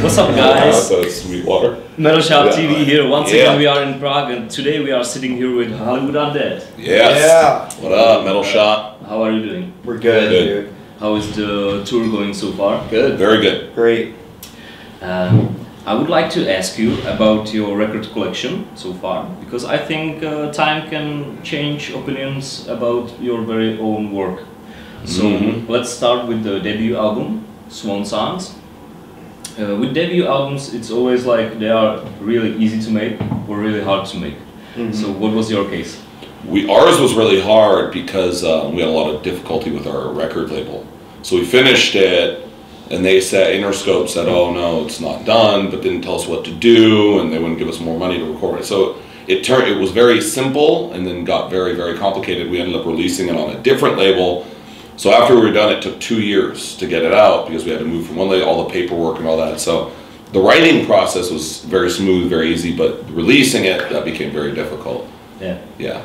What's up, guys? That's Sweetwater. Metalshop TV here. Once again, we are in Prague, and today we are sitting here with Hollywood Undead. Yes. Yeah. What up, Metalshop? How are you doing? We're good, dude. How is the tour going so far? Good. Very good. Great. I would like to ask you about your record collection so far, because I think time can change opinions about your very own work. So let's start with the debut album, Swan Songs. With debut albums, it's always like they are really easy to make or really hard to make. So what was your case? Ours was really hard because we had a lot of difficulty with our record label. So we finished it, and they said, Interscope said, oh no, it's not done, but didn't tell us what to do, and they wouldn't give us more money to record it. So it was very simple, and then got very, very complicated. We ended up releasing it on a different label. So after we were done, it took 2 years to get it out because we had to move from one label, all the paperwork and all that. So the writing process was very smooth, very easy, but releasing it, that became very difficult. Yeah. Yeah.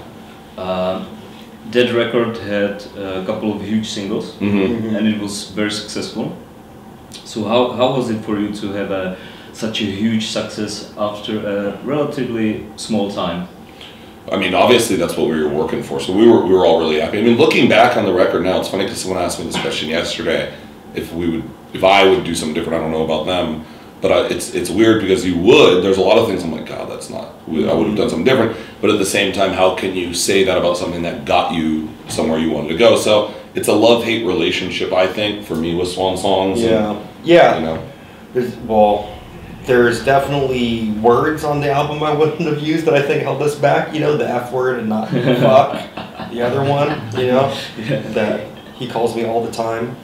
That record had a couple of huge singles, and it was very successful. So how was it for you to have such a huge success after a relatively small time? I mean, obviously that's what we were working for, so we were all really happy. I mean, looking back on the record now, it's funny because someone asked me this question yesterday, if I would do something different. I don't know about them, but it's weird because there's a lot of things I'm like, God, that's not, I would have done something different, but at the same time, how can you say that about something that got you somewhere you wanted to go? So it's a love-hate relationship, I think, for me with Swan Songs. Yeah, and, yeah. You know. There's definitely words on the album I wouldn't have used that I think held us back. You know, the F word and not fuck. The other one, you know, that he calls me all the time.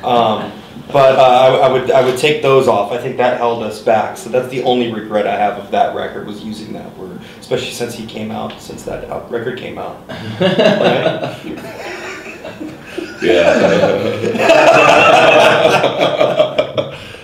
But I would take those off. I think that held us back. So that's the only regret I have of that record, was using that word, especially since that record came out. Right? Yeah.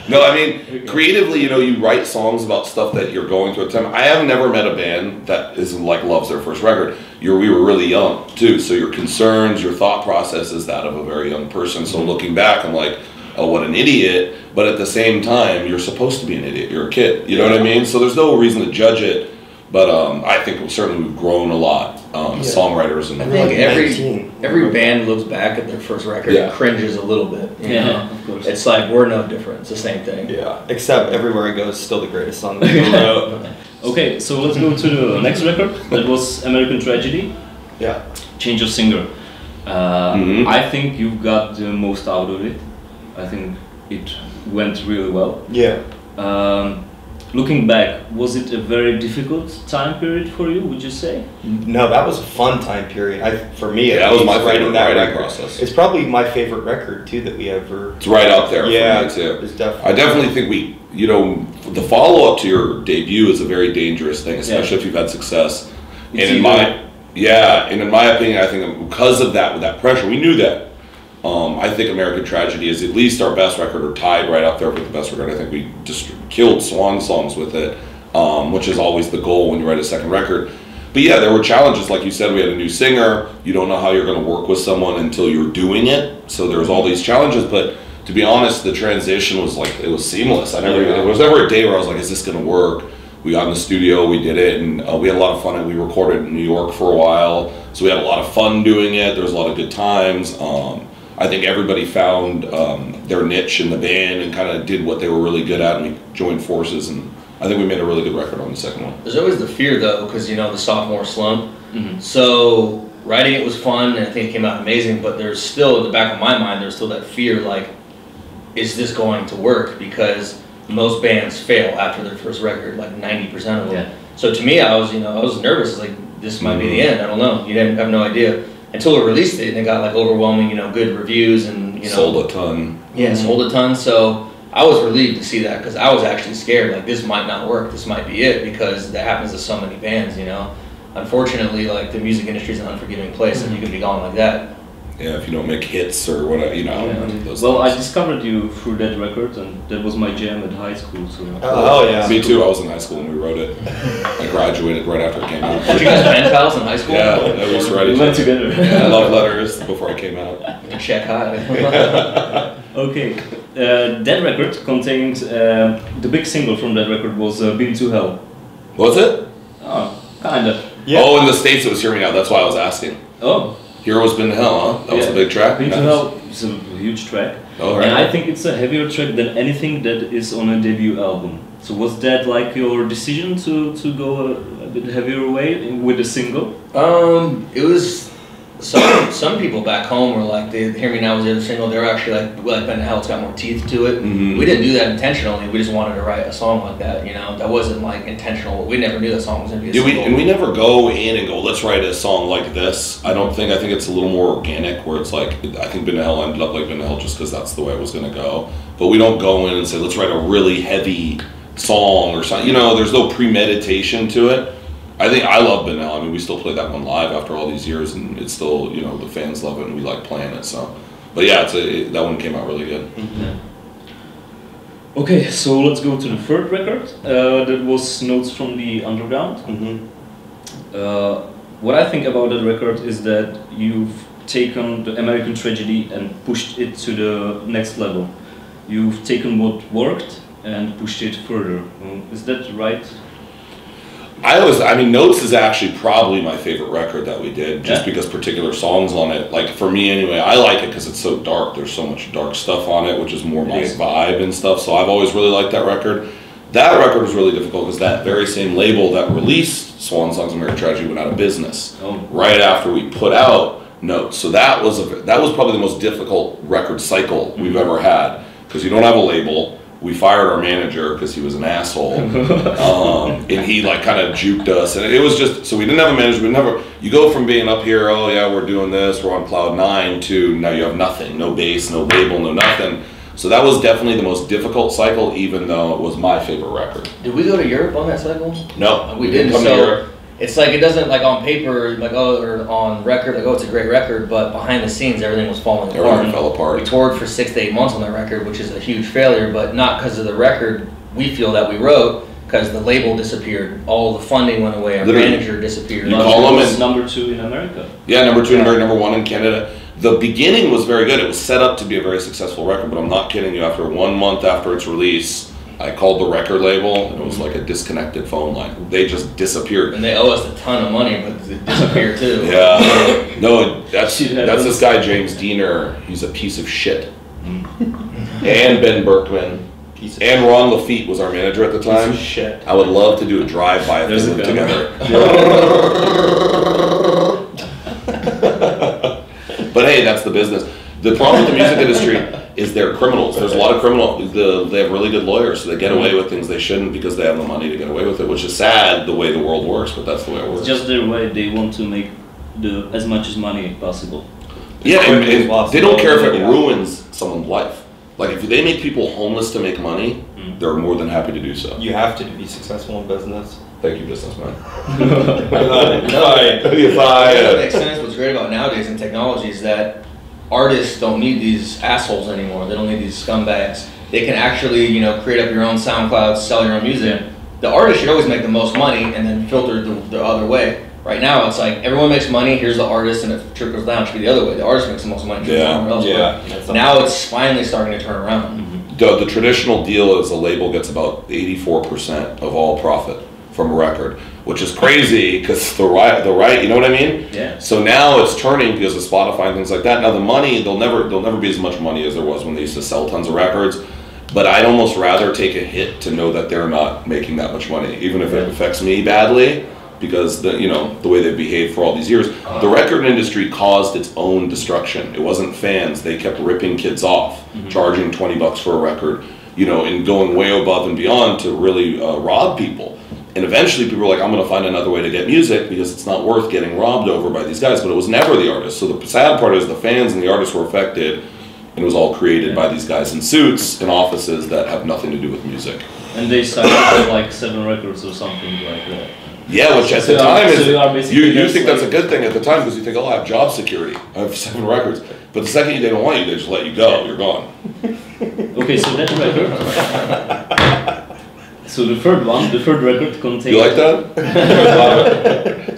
No, I mean, creatively, you know, you write songs about stuff that you're going through at the time. I have never met a band that isn't like loves their first record. We were really young too, so your concerns, your thought process is that of a very young person. So looking back, I'm like, oh, what an idiot. But at the same time, you're supposed to be an idiot. You're a kid. You know what I mean? So there's no reason to judge it. But I think certainly we've grown a lot, songwriters. And I think every band looks back at their first record and cringes a little bit. You know? Of course. It's like, we're no different. It's the same thing. Yeah, except Everywhere I Go is still the greatest song that we wrote. Okay, so let's go to the next record. That was American Tragedy. Yeah. Change of singer. I think you got the most out of it. I think it went really well. Yeah. Looking back, was it a very difficult time period for you, would you say? No, that was a fun time period. For me, that was my favorite writing process. It's probably my favorite record too that we ever. It's right up there. Yeah, for me too. It's definitely. I definitely think you know, the follow up to your debut is a very dangerous thing, especially if you've had success. And in my opinion, I think because of that, with that pressure, we knew that. I think American Tragedy is at least our best record, or tied right up there with the best record. I think we just killed Swan Songs with it, which is always the goal when you write a second record. But yeah, there were challenges. Like you said, we had a new singer. You don't know how you're going to work with someone until you're doing it. So there was all these challenges. But to be honest, the transition was like, it was seamless. There was never a day where I was like, is this going to work? We got in the studio, we did it, and we had a lot of fun. We recorded in New York for a while. So we had a lot of fun doing it. There was a lot of good times. I think everybody found their niche in the band and kind of did what they were really good at, and we joined forces, and I think we made a really good record on the second one. There's always the fear though, because you know, the sophomore slump. So writing it was fun, and I think it came out amazing, but there's still, in the back of my mind, there's still that fear, like, is this going to work? Because most bands fail after their first record, like 90% of them. Yeah. So to me, I was nervous, like, this might be the end, I don't know, you didn't have no idea. Until we released it, and it got like overwhelming, you know, good reviews, and you know, sold a ton. Yeah, sold a ton. So I was relieved to see that, because I was actually scared, like, this might not work, this might be it, because that happens to so many bands, you know. Unfortunately, like, the music industry is an unforgiving place, and you can be gone like that. Yeah, if you don't make hits or whatever, you know. Yeah. Well, I discovered you through that record, and that was my jam at high school. So. Oh yeah. Me too. I was in high school when we wrote it. I graduated right after it came out. Were you guys pen pals in high school? Yeah, we used to write. We went together. Yeah, love letters before I came out. Check high. Okay, that record contained the big single from that record was "Been to Hell." Was it? Oh, kinda. Yeah. Oh, in the States it was Hear Me Now. That's why I was asking. Oh, Hero's Been to Hell, huh? That was a big track? "Been to Nice. Hell" is a huge track. Oh, And right. I think it's a heavier track than anything that is on a debut album. So was that like your decision to go a bit heavier way with a single? It was some people back home were like, they Hear Me Now was the other single. They were actually like Ben Hell, it's got more teeth to it. Mhm. We didn't do that intentionally. We just wanted to write a song like that. You know, that wasn't like intentional. We never knew that song was gonna be a single. And we never go in and go, let's write a song like this. I don't think, I think it's a little more organic where it's like, I think Ben Hell ended up like Ben Hell just because that's the way it was going to go. But we don't go in and say, let's write a really heavy song or something. You know, there's no premeditation to it. I think I love Ben Hell. I mean, we still play that one live after all these years and it's still, you know, the fans love it and we like playing it. So, but yeah, that one came out really good. Yeah. Okay, so let's go to the third record. That was Notes from the Underground. What I think about that record is that you've taken the American tragedy and pushed it to the next level. You've taken what worked and pushed it further. Is that right? I mean, Notes is actually probably my favorite record that we did, just because particular songs on it. Like for me anyway, I like it because it's so dark. There's so much dark stuff on it, which is more my vibe and stuff. So I've always really liked that record. That record was really difficult because that very same label that released Swan Songs of American Tragedy went out of business right after we put out Notes. So that was probably the most difficult record cycle we've ever had because you don't have a label. We fired our manager because he was an asshole, and he like kind of juked us, and it was just, so we didn't have a manager. You go from being up here, oh yeah, we're doing this, we're on cloud 9, to now you have nothing, no bass, no label, no nothing. So that was definitely the most difficult cycle, even though it was my favorite record. Did we go to Europe on that cycle? No, we didn't come to Europe. It's like, it doesn't, like on paper, like, oh, or on record, like, oh, it's a great record, but behind the scenes, everything was falling apart. Everything fell apart. We toured for 6 to 8 months on that record, which is a huge failure, but not because of the record we feel that we wrote, because the label disappeared, all the funding went away, our manager disappeared. You call them was number 2 in America. Yeah, number 2 in America, number 1 in Canada. The beginning was very good. It was set up to be a very successful record, but I'm not kidding you. After 1 month after its release, I called the record label, and it was like a disconnected phone line. They just disappeared. And they owe us a ton of money, but they disappeared too. Yeah. No, that's this guy, James Diener. He's a piece of shit. And Ben Berkman. And Ron Lafitte was our manager at the time. Piece of shit. I would love to do a drive-by of them together. But hey, that's the business. The problem with the music industry is they're criminals. There's a lot of they have really good lawyers, so they get away with things they shouldn't because they have the money to get away with it, which is sad the way the world works, but that's the way it works. It's just their way. They want to make as much as money possible. Yeah, and they don't care if it ruins someone's life. Like if they make people homeless to make money, they're more than happy to do so. You have to be successful in business. Thank you, businessman. That makes sense. What's great about nowadays in technology is that artists don't need these assholes anymore. They don't need these scumbags. They can actually, you know, create up your own SoundCloud, sell your own music. The artist should always make the most money and then filter the other way. Right now, it's like everyone makes money. Here's the artist, and it trickles down. It should be the other way. The artist makes the most money. Now it's finally starting to turn around. The traditional deal is a label gets about 84% of all profit from a record, which is crazy because the right, you know what I mean? Yeah. So now it's turning because of Spotify and things like that. Now the money, there'll never be as much money as there was when they used to sell tons of records. But I'd almost rather take a hit to know that they're not making that much money, even if it affects me badly, because the way they've behaved for all these years. The record industry caused its own destruction. It wasn't fans. They kept ripping kids off, charging $20 for a record, and going way above and beyond to really rob people. And eventually people were like, I'm going to find another way to get music because it's not worth getting robbed over by these guys. But it was never the artists. So the sad part is the fans and the artists were affected, and it was all created by these guys in suits in offices that have nothing to do with music. And they signed like 7 records or something like that. Yeah, which at the time you think that's a good thing at the time because you think, oh, I have job security. I have 7 records. But the second they don't want you, they just let you go. You're gone. Okay, so that record. So the third record contained... You like that?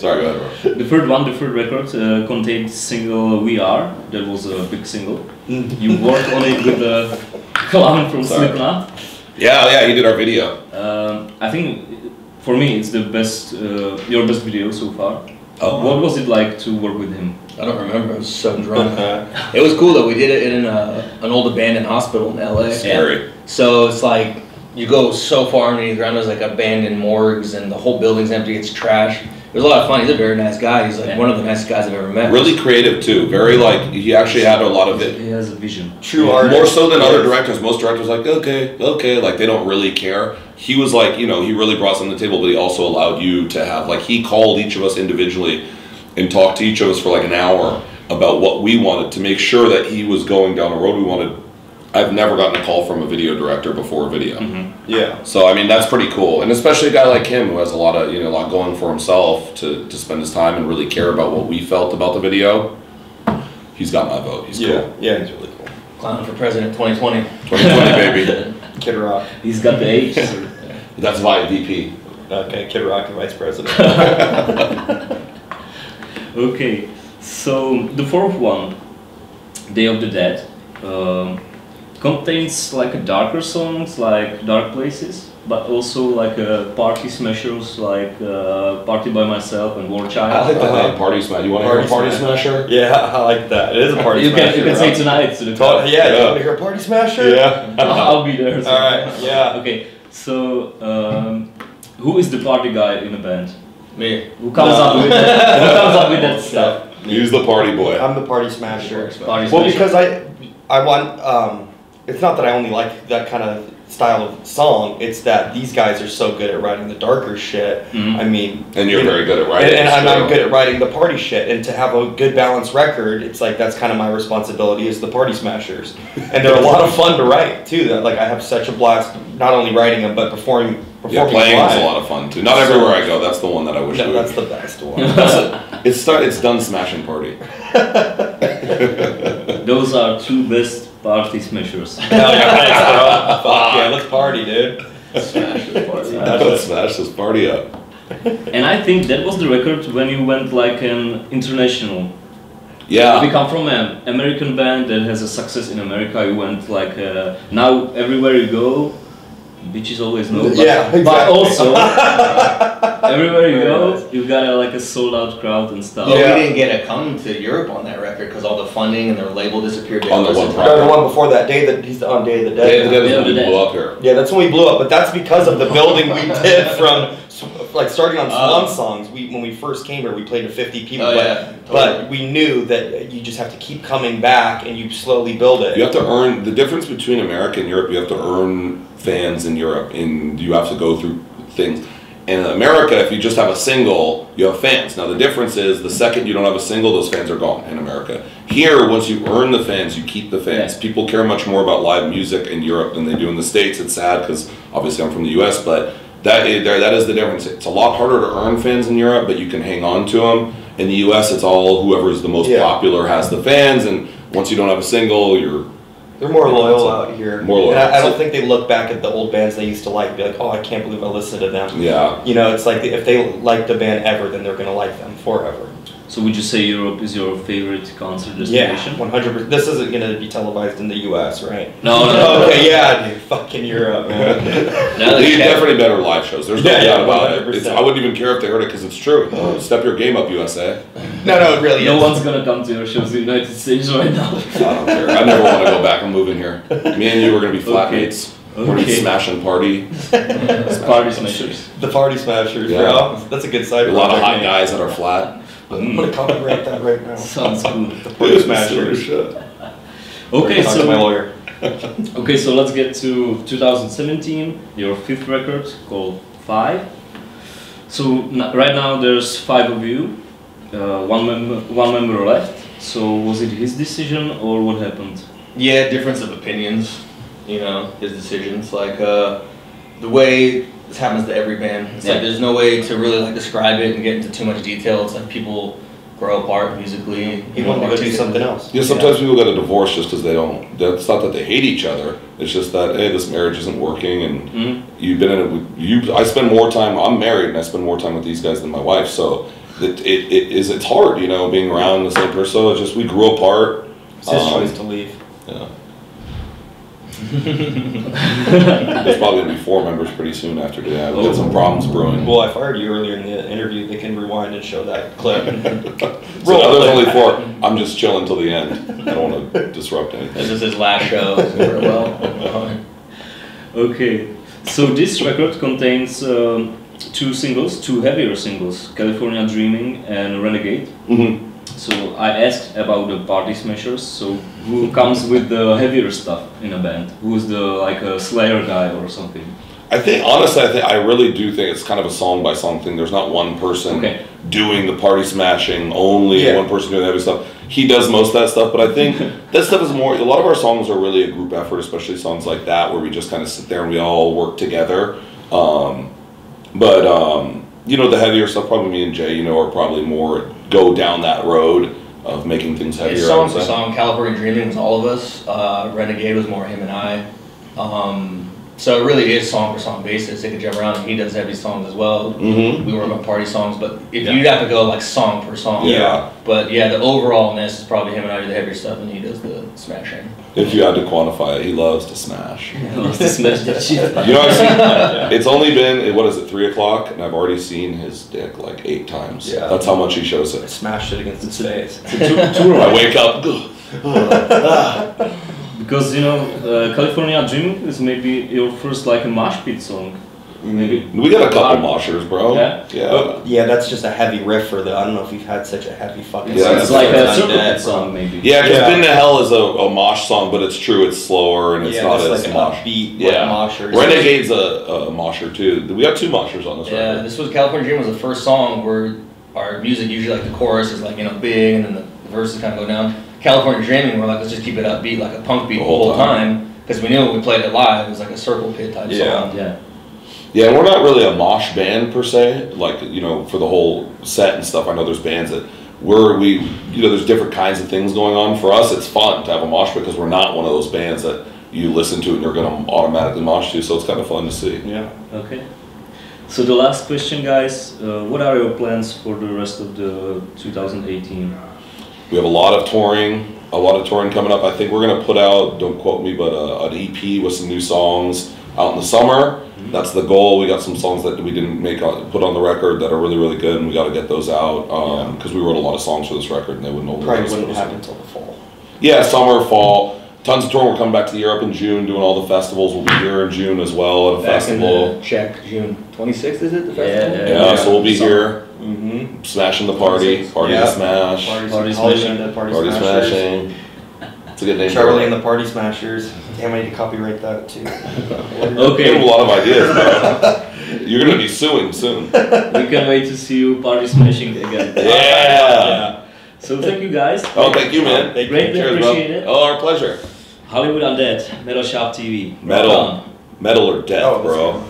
Sorry, go ahead. The third record contained single We Are. That was a big single. You worked on it with clown from Slipknot. Yeah, he did our video. I think for me it's the best, your best video so far. Oh. What was it like to work with him? I don't remember. I was so drunk. It was cool though. We did it in an old abandoned hospital in LA. Scary. So it's like you go so far underneath the ground. There's like abandoned morgues, and the whole building's empty. It's trash. It was a lot of fun. He's a very nice guy. He's like one of the nicest guys I've ever met. Really creative too. Very like he actually had a lot of it. He has a vision. True art. More so than other directors. Most directors are like okay, like they don't really care. He was like, you know, he really brought something to the table, but he also allowed you to have like he called each of us individually and talked to each of us for like an hour about what we wanted to make sure that he was going down the road we wanted. I've never gotten a call from a video director before a video. Yeah. So I mean that's pretty cool, and especially a guy like him who has a lot of a lot going for himself to spend his time and really care about what we felt about the video. He's got my vote. He's cool. Yeah, he's really cool. Clown for president 2020. 2020 baby. Kid Rock. He's got the age. That's VP. Okay, Kid Rock and Vice President. Okay, so the fourth one, Day of the Dead, contains like a darker songs like Dark Places, but also like party smashers like Party by Myself and War Child. I like that name, Party Smasher. You want to hear a Party Smasher? Yeah, I like that. It is a party You smasher. can say tonight to the crowd. Yeah, you want to hear a party smasher? Yeah. I'll be there. So. Alright, yeah. Okay, so who is the party guy in the band? Me. Who comes up with that? Who comes up with that stuff? He's the party boy. I'm the party smasher. Party Well, smasher. because I want, it's not that I only like that kind of style of song, it's that these guys are so good at writing the darker shit. I mean... And you're very good at writing. And I'm good at writing the party shit. And to have a good balanced record, it's like that's kind of my responsibility as the party smashers. And they're a lot of fun to write, too. That like I have such a blast not only writing them, but performing Yeah, playing live. is a lot of fun too. Not everywhere I go, that's the one that I wish No, we that's would. the best one. It's done smashing party. Those are two best party smashers. Hell yeah, fuck yeah, let's party, dude. Smash the party. Let's smash this party up. And I think that was the record when you went like an international. Yeah. We come from an American band that has a success in America. You went like now everywhere you go, bitches always know. But, Yeah, exactly. But also everywhere you go, you got like a sold out crowd and stuff. Well, Yeah. we didn't get to come to Europe on that record because all the funding and their label disappeared. On the one No, the one before that, he's on Day of the Dead. Day of the Dead is Day of when the we Dead. blew up here. Yeah, that's when we blew up, but that's because of the building we did from, like starting on Slum Songs, when we first came here, we played to 50 people, Oh, but, yeah, but we knew that you just have to keep coming back and you slowly build it. You have to earn the difference between America and Europe. You have to earn fans in Europe, and you have to go through things. In America, if you just have a single, you have fans. Now the difference is the second you don't have a single, those fans are gone in America. Here, once you earn the fans, you keep the fans. Yeah. People care much more about live music in Europe than they do in the States. It's sad because obviously I'm from the US, but that is the difference. It's a lot harder to earn fans in Europe, but you can hang on to them. In the US, it's all whoever is the most popular has the fans, and once you don't have a single, They're more loyal out here. More loyal. And I don't think they look back at the old bands they used to like and be like, oh, I can't believe I listened to them. Yeah. You know, it's like if they liked the band ever, then they're going to like them forever. So would you say Europe is your favorite concert Yeah, destination? 100%. This isn't going to be televised in the US, right? No, no. Okay, yeah, dude. Fucking Europe, man. Now They that definitely better live shows. There's no Yeah, doubt yeah, about it. 100%. I wouldn't even care if they heard it because it's true. Step your game up, USA. No, really. No one's gonna come to your shows in the United States right now. I don't care. I never want to go back. I'm moving here. Me and you are going to be flatmates. We're going to be Okay. smashing party. It's party smashers. The Party Smashers, Yeah. bro. That's a good side A lot of project hot name. guys that are flat. I'm going to copyright that right now. Sounds cool. The Party Smashers. Okay, Talk to my so lawyer. okay, so let's get to 2017, your fifth record called 5. So right now there's 5 of you, one member left. So was it his decision or what happened? Yeah, difference of opinions, you know, his decisions. Like, the way this happens to every band. It's like there's no way to really like describe it and get into too much detail. It's like people grow apart musically. He wanted to go do something else. Yeah, sometimes people get a divorce just because they don't. It's not that they hate each other. It's just that hey, this marriage isn't working, and you've been in it. I spend more time. I'm married, and I spend more time with these guys than my wife. So it's hard, you know, being around the same person. So it's just we grew apart. It's his choice to leave. Yeah. There's probably going to be 4 members pretty soon after today. We've got some problems brewing. Well, I fired you earlier in the interview. They can rewind and show that clip. So now there's only 4. I'm just chilling till the end. I don't want to disrupt anything. This is his last show. Well, okay, so this record contains 2 singles, 2 heavier singles, California Dreaming and Renegade. Mm-hmm. So I asked about the party smashers, so who comes with the heavier stuff in a band? Who's the, like a Slayer guy or something? I think, honestly, I really do think it's kind of a song by song thing. There's not one person doing the party smashing, only one person doing the heavy stuff. He does most of that stuff, but I think that stuff is more, a lot of our songs are really a group effort, especially songs like that, where we just kind of sit there and we all work together. You know, the heavier stuff, probably me and Jay, you know, are probably more go down that road of making things heavier. It's song for song. California Dreaming was all of us. Renegade was more him and I. So it really is song for song basis. They could jump around and he does heavy songs as well. Mm-hmm. We work on party songs, but if you'd have to go like song per song. Yeah. But yeah, the overallness is probably him and I do the heavier stuff and he does the smashing. If you had to quantify it, he loves to smash. He loves to smash that shit. You know, I've seen, it's only been, what is it, 3 o'clock, and I've already seen his dick like 8 times. Yeah. That's how much he shows I it. smashed it against his face. I wake up. Because, you know, California Dreaming is maybe your first like a mosh pit song. Maybe. We got a couple moshers, bro. Yeah? Yeah, that's just a heavy riff for the, I don't know if you've had such a heavy fucking Yeah, It's like a circle pit song maybe. Yeah, because Been to Hell is a mosh song, but it's true, it's slower and it's not as like mosh. upbeat, Yeah. mosher. Renegade's a mosher too. We got 2 moshers on this Yeah, record. this was California Dreaming was the first song where our music usually like the chorus is like, you know, big and then the verses kind of go down. California Dreaming, we're like, let's just keep it upbeat, like a punk beat the whole time. Because we knew when we played it live, it was like a circle pit type song. Yeah. Yeah, we're not really a mosh band per se, like, you know, for the whole set and stuff. I know there's bands that you know, there's different kinds of things going on. For us, it's fun to have a mosh because we're not one of those bands that you listen to and you're going to automatically mosh to, so it's kind of fun to see. Yeah. Okay. So the last question, guys, what are your plans for the rest of the 2018? We have a lot of touring coming up. I think we're going to put out, don't quote me, but an EP with some new songs out in the summer. That's the goal. We got some songs that we didn't put on the record that are really, really good, and we got to get those out because we wrote a lot of songs for this record, and they wouldn't happen until the fall. Yeah, summer, fall. Tons of touring. We're coming back to Europe in June, doing all the festivals. We'll be here in June as well at a festival. In the Czech, June 26th, is it? The festival? Yeah, so we'll be here. Mm-hmm. Smashing the party. Party to smash. Party smashing. Party smashing. It's a good name. Charlie and the Party Smashers. Damn, I need to copyright that too. Okay. We have a lot of ideas, bro. You're going to be suing soon. We can't wait to see you party smashing again. Yeah. So thank you guys. Oh, thank you, man. Greatly appreciate it. Oh, our pleasure. Hollywood Undead, Metalshop TV. Metal or death, bro.